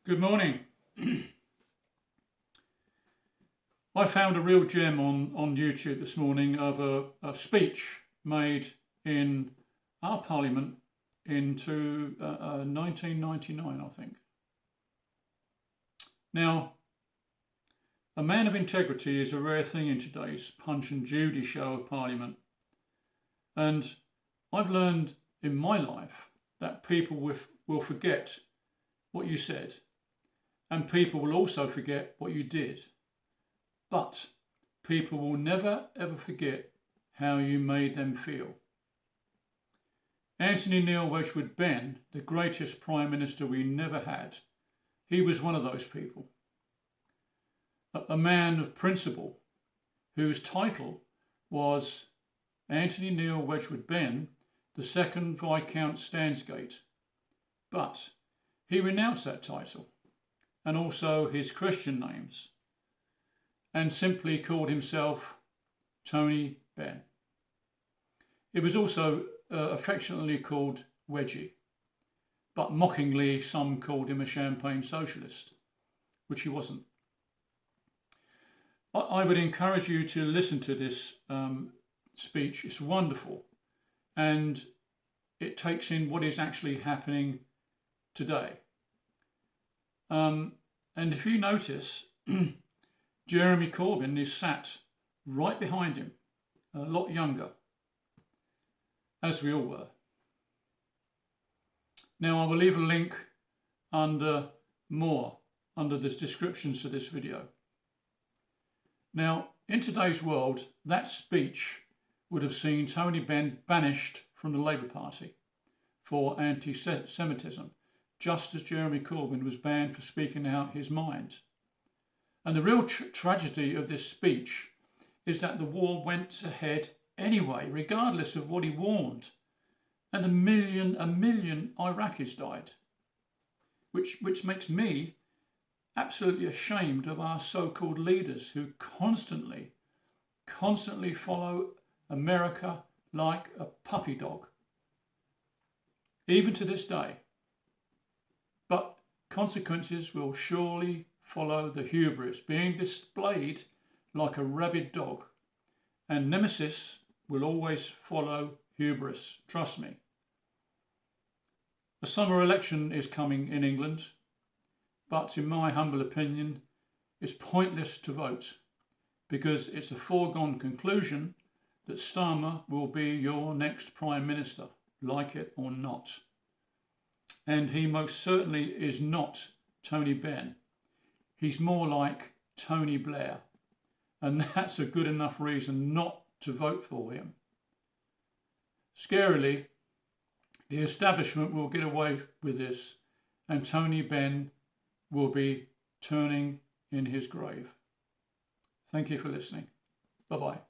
Good morning. I found a real gem on YouTube this morning of a speech made in our Parliament into 1999, I think. Now, a man of integrity is a rare thing in today's Punch and Judy show of Parliament. And I've learned in my life that people will forget what you said, and people will also forget what you did. But people will never ever forget how you made them feel. Anthony Neil Wedgwood Benn, the greatest Prime Minister we never had, he was one of those people. A man of principle whose title was Anthony Neil Wedgwood Benn, the second Viscount Stansgate. But he renounced that title and also his Christian names and simply called himself Tony Benn. He was also affectionately called Wedgie, but mockingly some called him a champagne socialist, which he wasn't. I would encourage you to listen to this speech. It's wonderful, and it takes in what is actually happening today. And if you notice, Jeremy Corbyn is sat right behind him, a lot younger, as we all were. Now I will leave a link under the descriptions to this video. Now, in today's world, that speech would have seen Tony Benn banished from the Labour Party for anti-Semitism, just as Jeremy Corbyn was banned for speaking out his mind. And the real tragedy of this speech is that the war went ahead anyway, regardless of what he warned. And a million Iraqis died, which makes me absolutely ashamed of our so-called leaders who constantly follow America like a puppy dog, even to this day. But consequences will surely follow the hubris being displayed like a rabid dog, and nemesis will always follow hubris, trust me. A summer election is coming in England, but in my humble opinion, it's pointless to vote because it's a foregone conclusion that Starmer will be your next Prime Minister, like it or not. And he most certainly is not Tony Benn. He's more like Tony Blair, and that's a good enough reason not to vote for him. Scarily, the establishment will get away with this, and Tony Benn will be turning in his grave. Thank you for listening. Bye-bye.